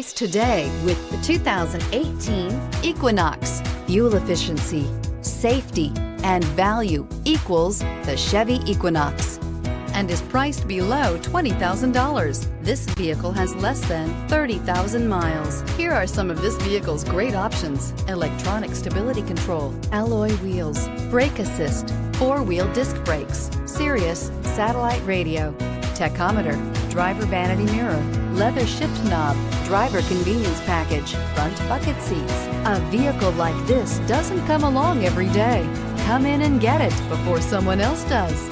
Today with the 2018 Equinox. Fuel efficiency, safety, and value equals the Chevy Equinox and is priced below $20,000. This vehicle has less than 30,000 miles. Here are some of this vehicle's great options: electronic stability control, alloy wheels, brake assist, four-wheel disc brakes, Sirius satellite radio, tachometer, driver vanity mirror, leather shift knob, driver convenience package, front bucket seats. A vehicle like this doesn't come along every day. Come in and get it before someone else does.